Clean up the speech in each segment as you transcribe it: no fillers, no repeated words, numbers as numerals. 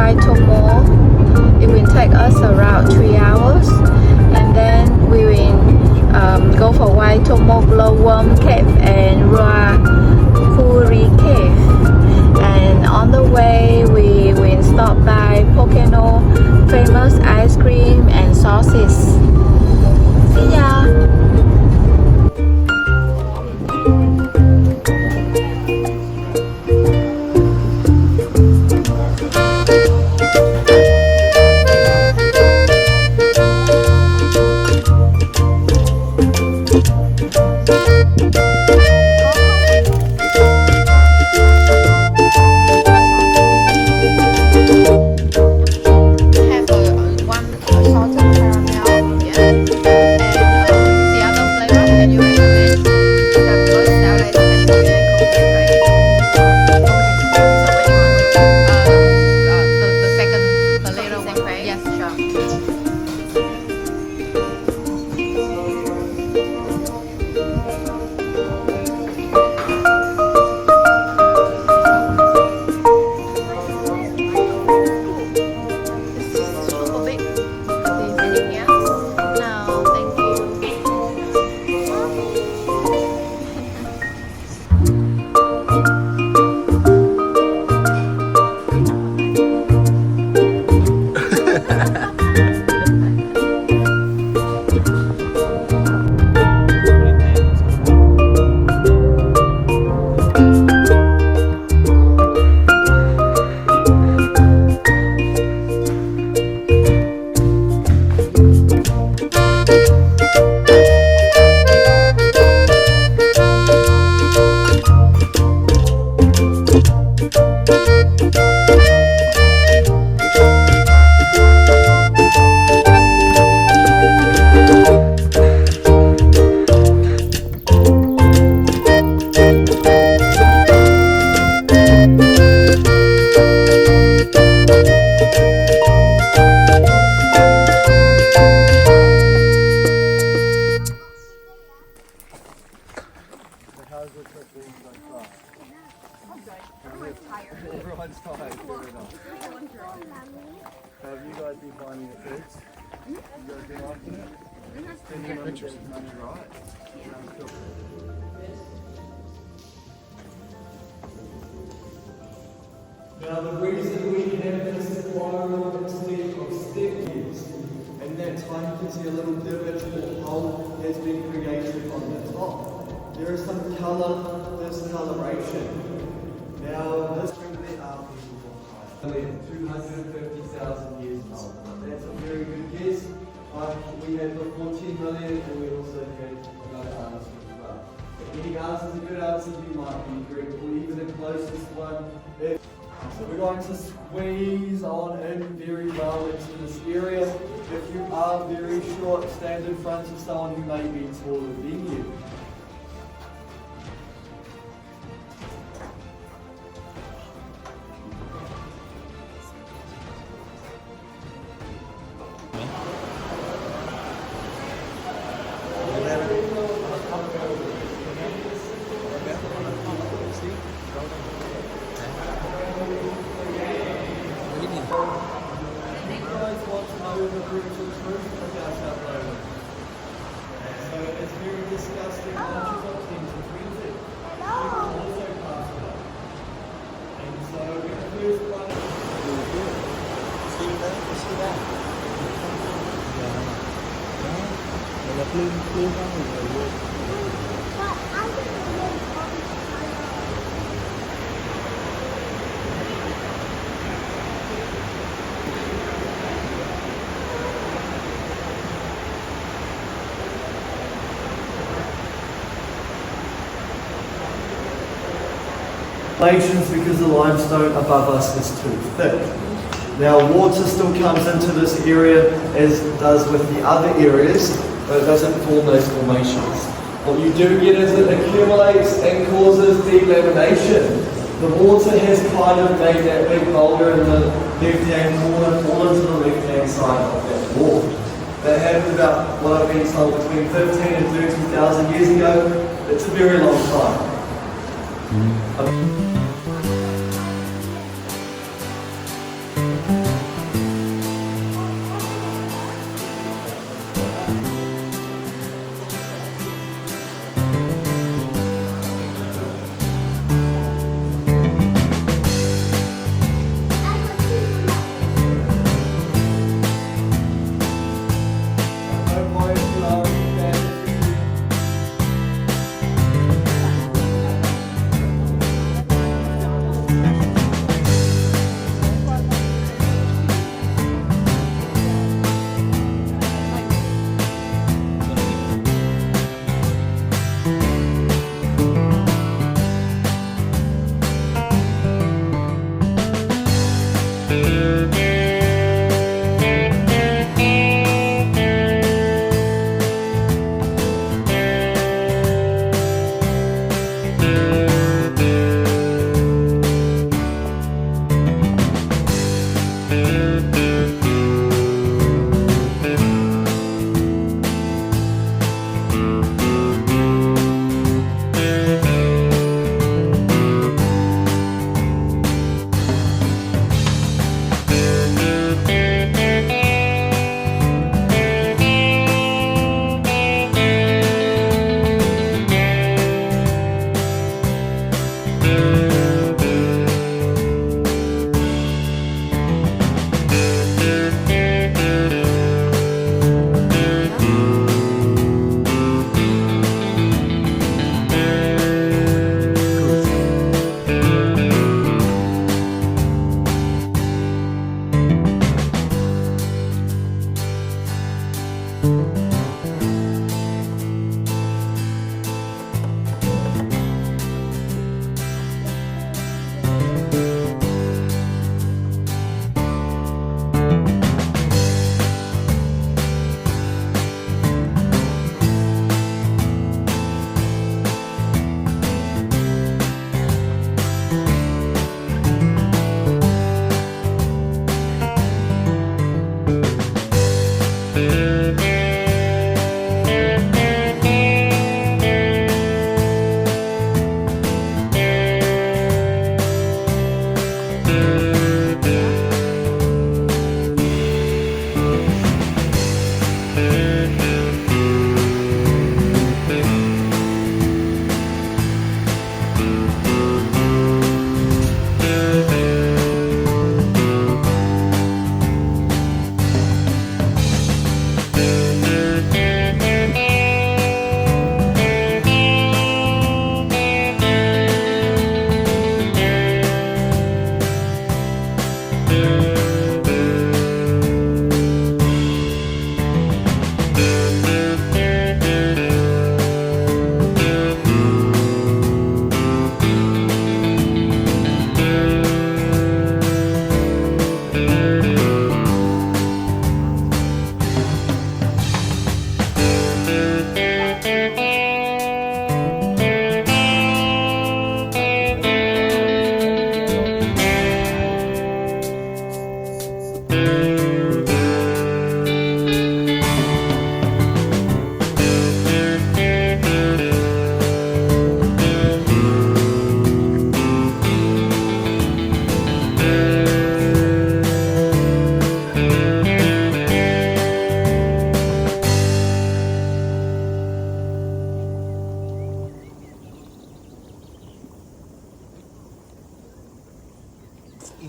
Waitomo. It will take us around 3 hours, and then we will go for Waitomo Glowworm Cave and Ruakuri Cave. And on the way, we will stop by Pocono, famous ice cream and sauces. See ya! Everyone's tired, fair enough. Have you guys been finding it good? You guys been liking it? Spending money right? Now the reason we have this spiral instead of staircase, and that tiny pretty little divot or hole has been created on the top. There is some colour, discoloration. Now this only 250,000 years old. That's a very good guess. We had the 14 million, and we also had another answer as well. If any answer is a good answer, you might be correct, or even the closest one. So we're going to squeeze on in very well into this area. If you are very short, stand in front of someone who may be taller than you. Because the limestone above us is too thick. Now water still comes into this area as it does with the other areas, but it doesn't form those formations. What you do get is it accumulates and causes delamination. The water has kind of made that big boulder in the left-hand corner fall into the left-hand side of that wall. That happened about, what I've been told, between 15 and 30,000 years ago. It's a very long time.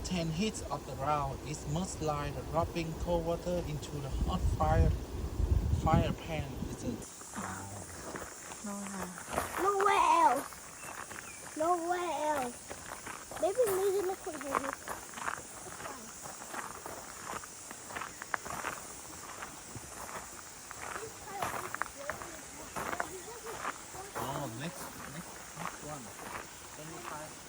intense heat of the ground is much like dropping cold water into the hot fire pan. It's Nowhere else. Nowhere else. Maybe losing the container. That's fine. oh, next one. 25.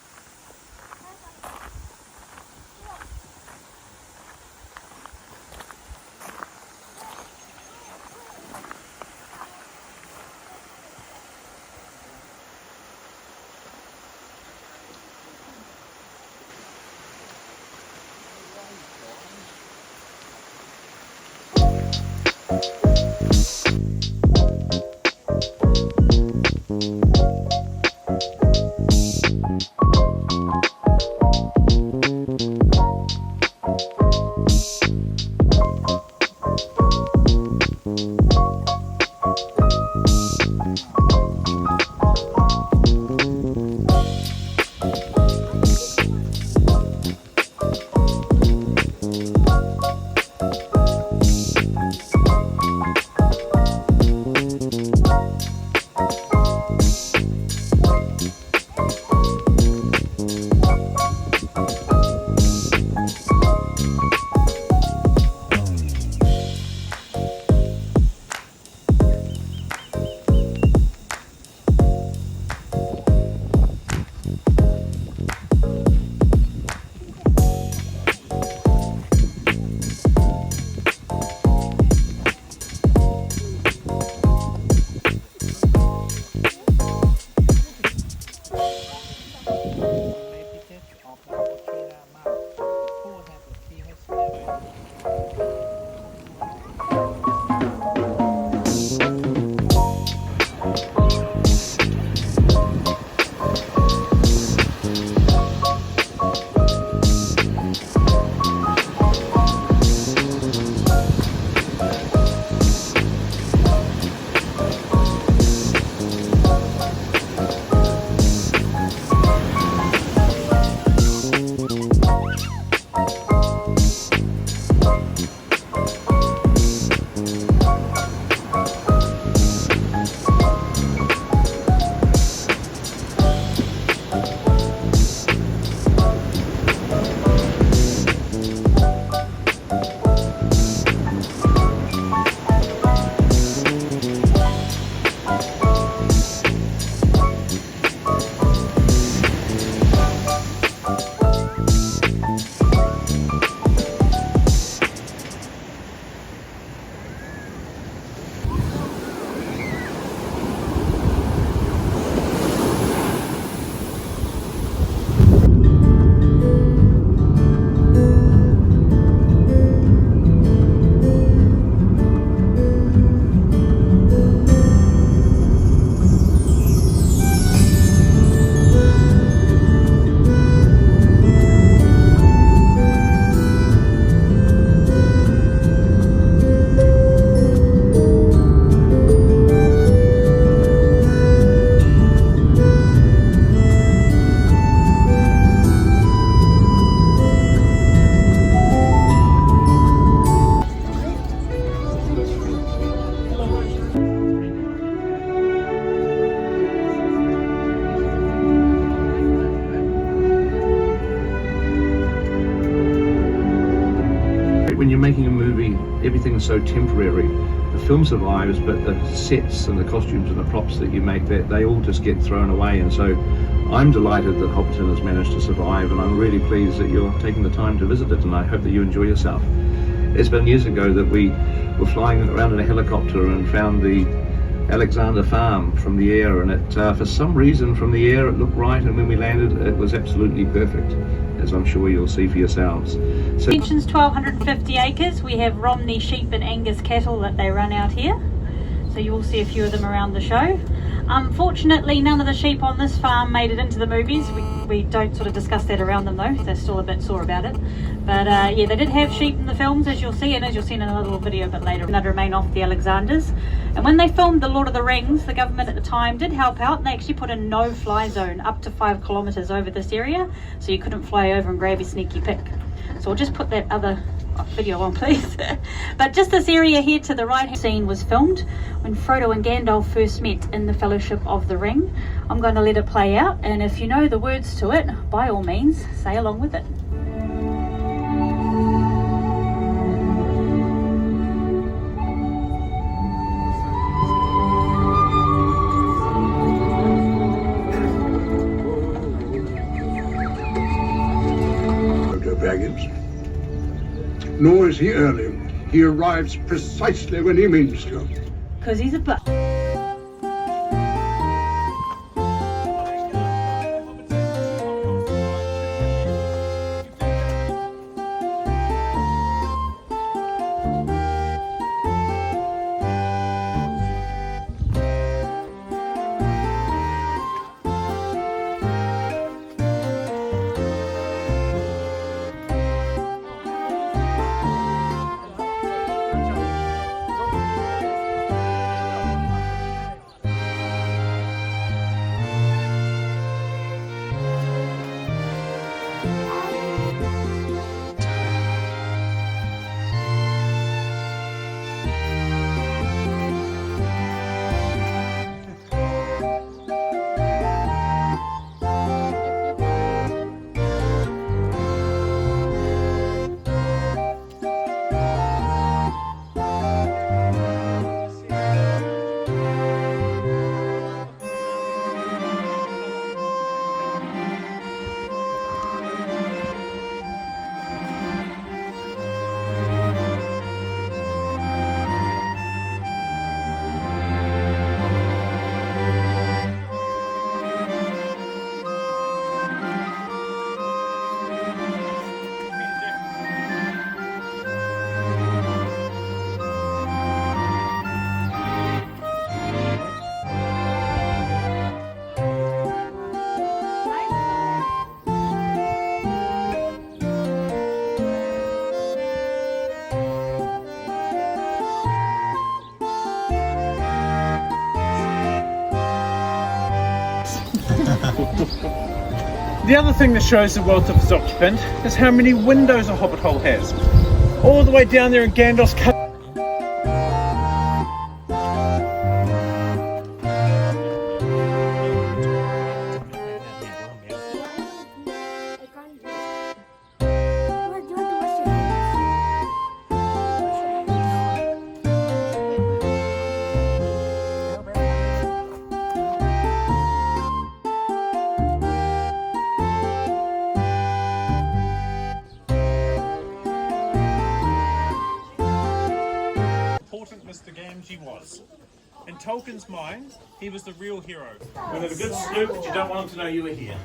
When you're making a movie, everything's so temporary. The film survives, but the sets and the costumes and the props that you make, they all just get thrown away. And so I'm delighted that Hobbiton has managed to survive, and I'm really pleased that you're taking the time to visit it, and I hope that you enjoy yourself. It's been years ago that we were flying around in a helicopter and found the Alexander farm from the air, and it for some reason from the air it looked right, and when we landed it was absolutely perfect, as I'm sure you'll see for yourselves. So Extension's 1250 acres. We have Romney sheep and Angus cattle that they run out here, so you will see a few of them around the show. Unfortunately, none of the sheep on this farm made it into the movies. We don't sort of discuss that around them though. They're still a bit sore about it. But yeah, they did have sheep in the films, as you'll see, and as you'll see in another little video a bit later. And they'd remain off the Alexanders. And when they filmed The Lord of the Rings, the government at the time did help out, and they actually put a no-fly zone up to 5 kilometres over this area, so you couldn't fly over and grab your sneaky pic. So I'll just put that other video on, please. But just this area here to the right scene was filmed when Frodo and Gandalf first met in the Fellowship of the Ring. I'm going to let it play out, and if you know the words to it, by all means say along with it. Baggins. Nor is he early. He arrives precisely when he means to. Because he's a butt. The other thing that shows the wealth of its occupant is how many windows a hobbit hole has. All the way down there in Gandalf's cave. Mr. Gamgee was. In Tolkien's mind, he was the real hero. We'll have a good snoop, but you don't want him to know you were here.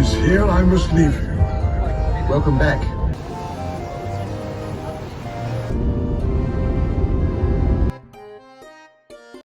is here I must leave you. Welcome back.